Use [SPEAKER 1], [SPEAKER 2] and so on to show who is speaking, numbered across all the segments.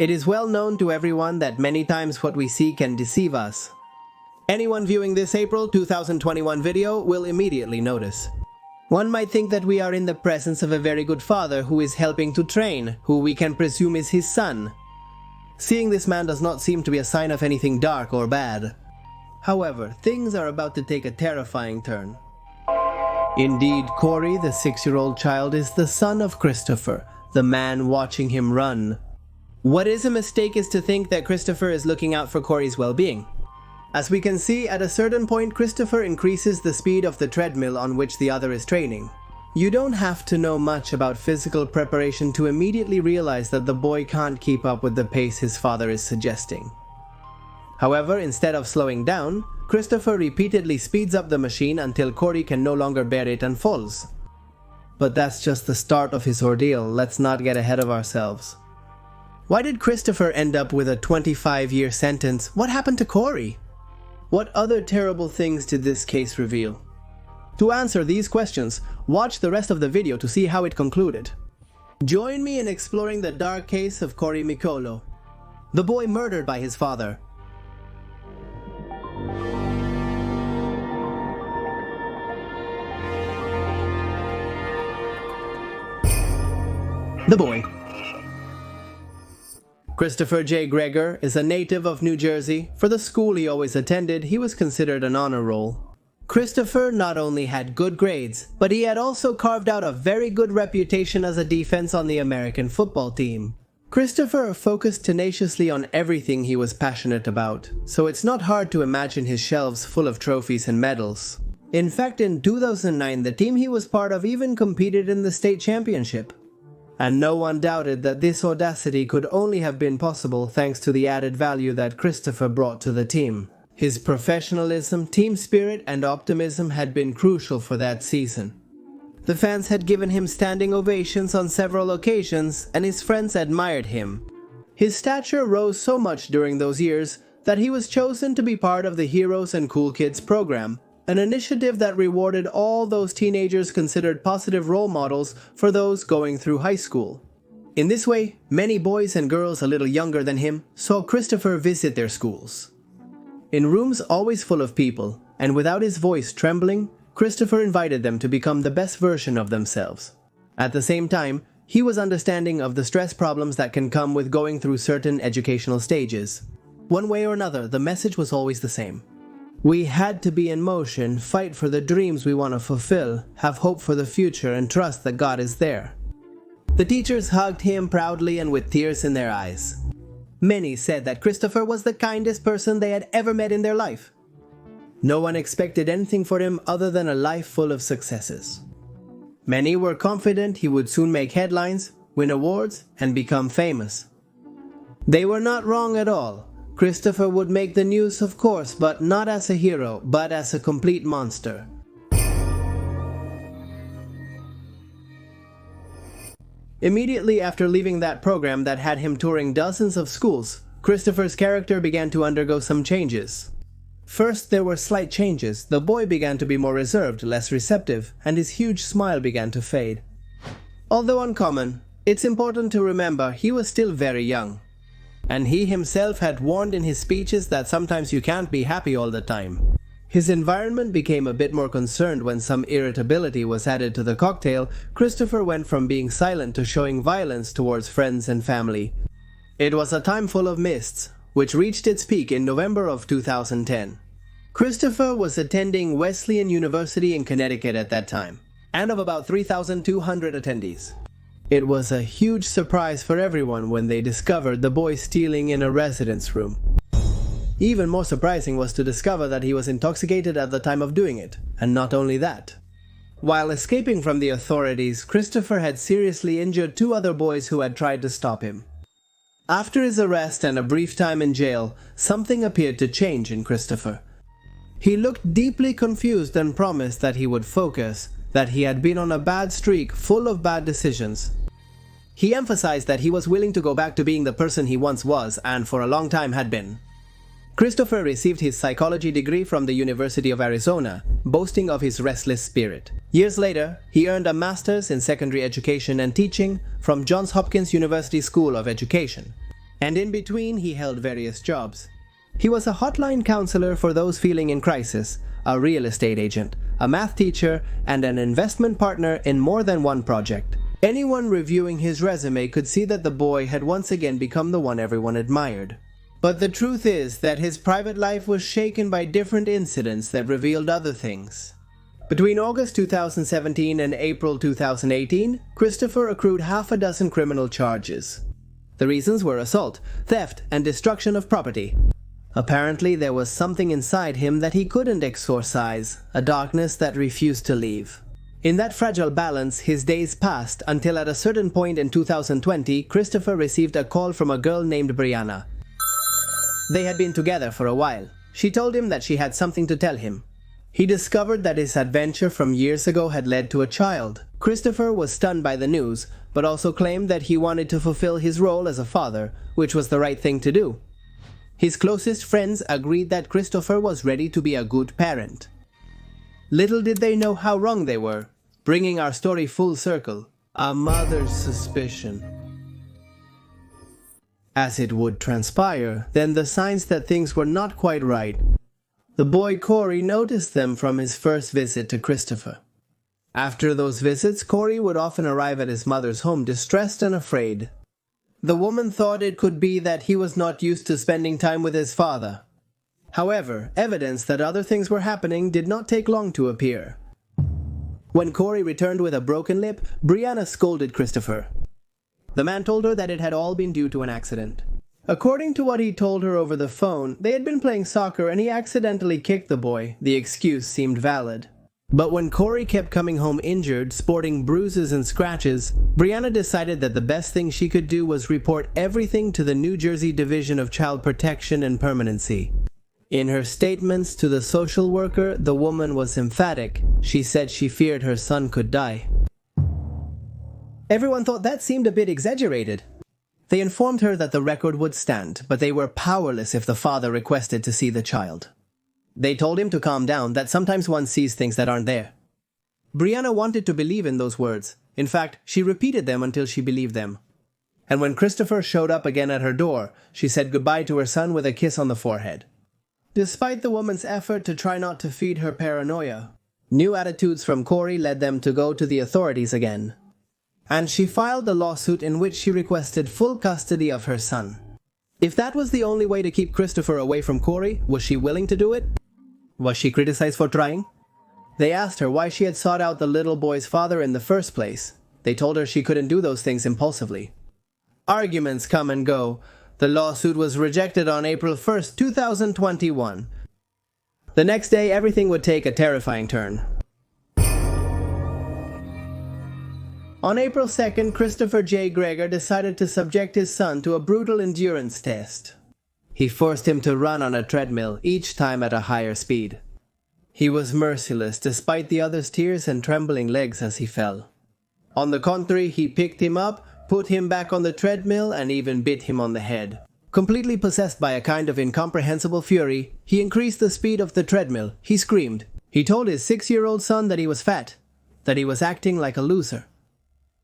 [SPEAKER 1] It is well known to everyone that many times what we see can deceive us. Anyone viewing this April 2021 video will immediately notice. One might think that we are in the presence of a very good father who is helping to train, who we can presume is his son. Seeing this man does not seem to be a sign of anything dark or bad. However, things are about to take a terrifying turn. Indeed, Corey, the 6-year-old child, is the son of Christopher, the man watching him run. What is a mistake is to think that Christopher is looking out for Corey's well-being. As we can see, at a certain point, Christopher increases the speed of the treadmill on which the other is training. You don't have to know much about physical preparation to immediately realize that the boy can't keep up with the pace his father is suggesting. However, instead of slowing down, Christopher repeatedly speeds up the machine until Corey can no longer bear it and falls. But that's just the start of his ordeal. Let's not get ahead of ourselves. Why did Christopher end up with a 25-year sentence? What happened to Corey? What other terrible things did this case reveal? To answer these questions, watch the rest of the video to see how it concluded. Join me in exploring the dark case of Corey Mikolo, the boy murdered by his father. The boy. Christopher J. Gregor is a native of New Jersey. For the school he always attended, he was considered an honor roll. Christopher not only had good grades, but he had also carved out a very good reputation as a defense on the American football team. Christopher focused tenaciously on everything he was passionate about, so it's not hard to imagine his shelves full of trophies and medals. In fact, in 2009, the team he was part of even competed in the state championship. And no one doubted that this audacity could only have been possible thanks to the added value that Christopher brought to the team. His professionalism, team spirit, and optimism had been crucial for that season. The fans had given him standing ovations on several occasions, and his friends admired him. His stature rose so much during those years that he was chosen to be part of the Heroes and Cool Kids program, an initiative that rewarded all those teenagers considered positive role models for those going through high school. In this way, many boys and girls a little younger than him saw Christopher visit their schools. In rooms always full of people, and without his voice trembling, Christopher invited them to become the best version of themselves. At the same time, he was understanding of the stress problems that can come with going through certain educational stages. One way or another, the message was always the same. We had to be in motion, fight for the dreams we want to fulfill, have hope for the future, and trust that God is there. The teachers hugged him proudly and with tears in their eyes. Many said that Christopher was the kindest person they had ever met in their life. No one expected anything for him other than a life full of successes. Many were confident he would soon make headlines, win awards, and become famous. They were not wrong at all. Christopher would make the news, of course, but not as a hero, but as a complete monster. Immediately after leaving that program that had him touring dozens of schools, Christopher's character began to undergo some changes. First, there were slight changes. The boy began to be more reserved, less receptive, and his huge smile began to fade. Although uncommon, it's important to remember he was still very young. And he himself had warned in his speeches that sometimes you can't be happy all the time. His environment became a bit more concerned when some irritability was added to the cocktail. Christopher went from being silent to showing violence towards friends and family. It was a time full of mists, which reached its peak in November of 2010. Christopher was attending Wesleyan University in Connecticut at that time, and of about 3,200 attendees. It was a huge surprise for everyone when they discovered the boy stealing in a residence room. Even more surprising was to discover that he was intoxicated at the time of doing it, and not only that. While escaping from the authorities, Christopher had seriously injured 2 other boys who had tried to stop him. After his arrest and a brief time in jail, something appeared to change in Christopher. He looked deeply confused and promised that he would focus, that he had been on a bad streak full of bad decisions. He emphasized that he was willing to go back to being the person he once was and for a long time had been. Christopher received his psychology degree from the University of Arizona, boasting of his restless spirit. Years later, he earned a master's in secondary education and teaching from Johns Hopkins University School of Education. And in between, he held various jobs. He was a hotline counselor for those feeling in crisis, a real estate agent, a math teacher, and an investment partner in more than one project. Anyone reviewing his resume could see that the boy had once again become the one everyone admired. But the truth is that his private life was shaken by different incidents that revealed other things. Between August 2017 and April 2018, Christopher accrued half a dozen criminal charges. The reasons were assault, theft, and destruction of property. Apparently, there was something inside him that he couldn't exorcise, a darkness that refused to leave. In that fragile balance, his days passed until at a certain point in 2020, Christopher received a call from a girl named Brianna. They had been together for a while. She told him that she had something to tell him. He discovered that his adventure from years ago had led to a child. Christopher was stunned by the news, but also claimed that he wanted to fulfill his role as a father, which was the right thing to do. His closest friends agreed that Christopher was ready to be a good parent. Little did they know how wrong they were, bringing our story full circle. A mother's suspicion. As it would transpire, then the signs that things were not quite right. The boy Corey noticed them from his first visit to Christopher. After those visits, Corey would often arrive at his mother's home distressed and afraid. The woman thought it could be that he was not used to spending time with his father. However, evidence that other things were happening did not take long to appear. When Corey returned with a broken lip, Brianna scolded Christopher. The man told her that it had all been due to an accident. According to what he told her over the phone, they had been playing soccer and he accidentally kicked the boy. The excuse seemed valid. But when Corey kept coming home injured, sporting bruises and scratches, Brianna decided that the best thing she could do was report everything to the New Jersey Division of Child Protection and Permanency. In her statements to the social worker, the woman was emphatic. She said she feared her son could die. Everyone thought that seemed a bit exaggerated. They informed her that the record would stand, but they were powerless if the father requested to see the child. They told him to calm down, that sometimes one sees things that aren't there. Brianna wanted to believe in those words. In fact, she repeated them until she believed them. And when Christopher showed up again at her door, she said goodbye to her son with a kiss on the forehead. Despite the woman's effort to try not to feed her paranoia, new attitudes from Corey led them to go to the authorities again. And she filed a lawsuit in which she requested full custody of her son. If that was the only way to keep Christopher away from Corey, was she willing to do it? Was she criticized for trying? They asked her why she had sought out the little boy's father in the first place. They told her she couldn't do those things impulsively. Arguments come and go. The lawsuit was rejected on April 1st, 2021. The next day, everything would take a terrifying turn. On April 2nd, Christopher J. Gregor decided to subject his son to a brutal endurance test. He forced him to run on a treadmill, each time at a higher speed. He was merciless, despite the other's tears and trembling legs as he fell. On the contrary, he picked him up, put him back on the treadmill, and even bit him on the head. Completely possessed by a kind of incomprehensible fury, he increased the speed of the treadmill. He screamed. He told his 6-year-old son that he was fat, that he was acting like a loser.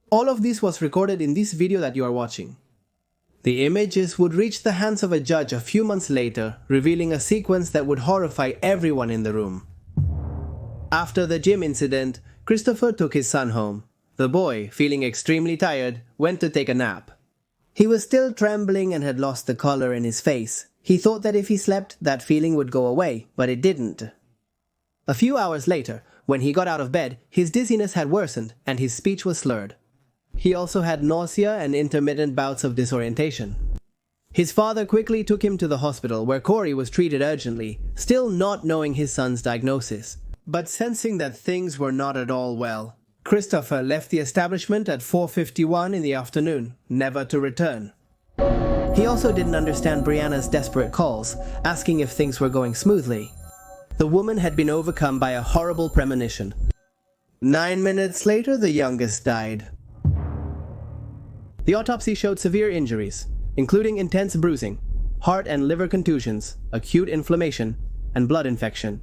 [SPEAKER 1] All of this was recorded in this video that you are watching. The images would reach the hands of a judge a few months later, revealing a sequence that would horrify everyone in the room. After the gym incident, Christopher took his son home. The boy, feeling extremely tired, went to take a nap. He was still trembling and had lost the color in his face. He thought that if he slept, that feeling would go away, but it didn't. A few hours later, when he got out of bed, his dizziness had worsened and his speech was slurred. He also had nausea and intermittent bouts of disorientation. His father quickly took him to the hospital where Corey was treated urgently, still not knowing his son's diagnosis. But sensing that things were not at all well, Christopher left the establishment at 4:51 in the afternoon, never to return. He also didn't understand Brianna's desperate calls, asking if things were going smoothly. The woman had been overcome by a horrible premonition. 9 minutes later, the youngest died. The autopsy showed severe injuries, including intense bruising, heart and liver contusions, acute inflammation, and blood infection.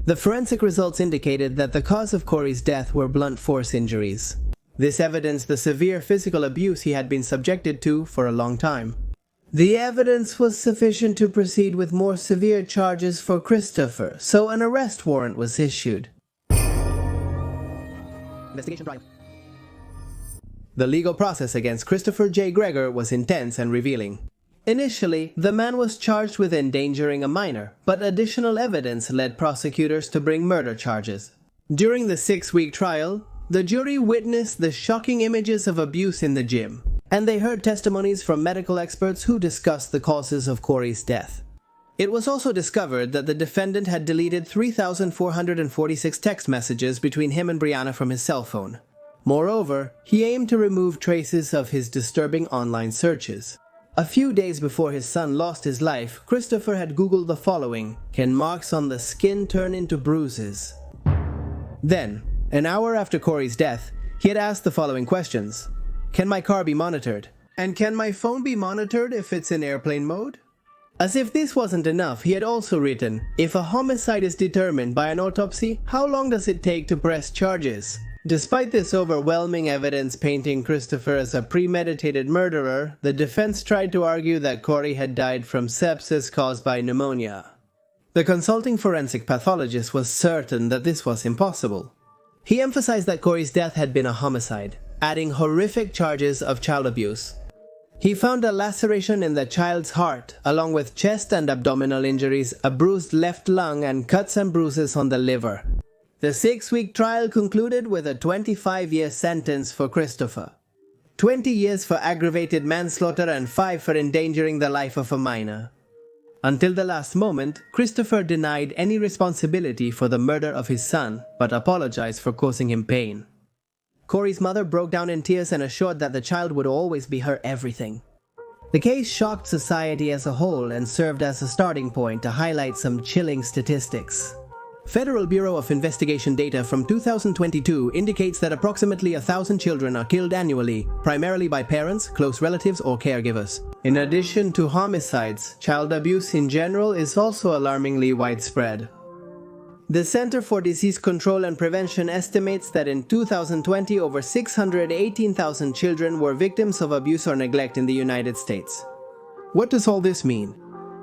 [SPEAKER 1] The forensic results indicated that the cause of Corey's death were blunt force injuries. This evidenced the severe physical abuse he had been subjected to for a long time. The evidence was sufficient to proceed with more severe charges for Christopher, so an arrest warrant was issued. Investigation trial. The legal process against Christopher J. Gregor was intense and revealing. Initially, the man was charged with endangering a minor, but additional evidence led prosecutors to bring murder charges. During the 6-week trial, the jury witnessed the shocking images of abuse in the gym, and they heard testimonies from medical experts who discussed the causes of Corey's death. It was also discovered that the defendant had deleted 3,446 text messages between him and Brianna from his cell phone. Moreover, he aimed to remove traces of his disturbing online searches. A few days before his son lost his life, Christopher had Googled the following: "Can marks on the skin turn into bruises?" Then, an hour after Corey's death, he had asked the following questions: "Can my car be monitored? And can my phone be monitored if it's in airplane mode?" As if this wasn't enough, he had also written, "If a homicide is determined by an autopsy, how long does it take to press charges?" Despite this overwhelming evidence painting Christopher as a premeditated murderer, the defense tried to argue that Corey had died from sepsis caused by pneumonia. The consulting forensic pathologist was certain that this was impossible. He emphasized that Corey's death had been a homicide, adding horrific charges of child abuse. He found a laceration in the child's heart, along with chest and abdominal injuries, a bruised left lung, and cuts and bruises on the liver. The 6-week trial concluded with a 25-year sentence for Christopher. 20 years for aggravated manslaughter and 5 for endangering the life of a minor. Until the last moment, Christopher denied any responsibility for the murder of his son, but apologized for causing him pain. Corey's mother broke down in tears and assured that the child would always be her everything. The case shocked society as a whole and served as a starting point to highlight some chilling statistics. Federal Bureau of Investigation data from 2022 indicates that approximately 1,000 children are killed annually, primarily by parents, close relatives, or caregivers. In addition to homicides, child abuse in general is also alarmingly widespread. The Center for Disease Control and Prevention estimates that in 2020 over 618,000 children were victims of abuse or neglect in the United States. What does all this mean?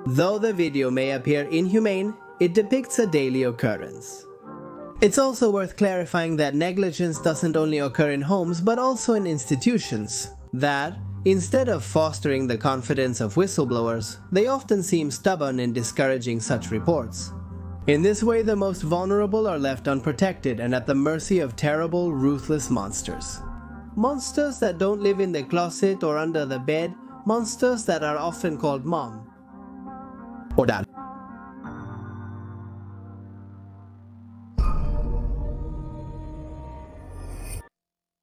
[SPEAKER 1] Though the video may appear inhumane, it depicts a daily occurrence. It's also worth clarifying that negligence doesn't only occur in homes but also in institutions. That, instead of fostering the confidence of whistleblowers, they often seem stubborn in discouraging such reports. In this way, the most vulnerable are left unprotected and at the mercy of terrible, ruthless monsters. Monsters that don't live in the closet or under the bed, monsters that are often called mom or dad.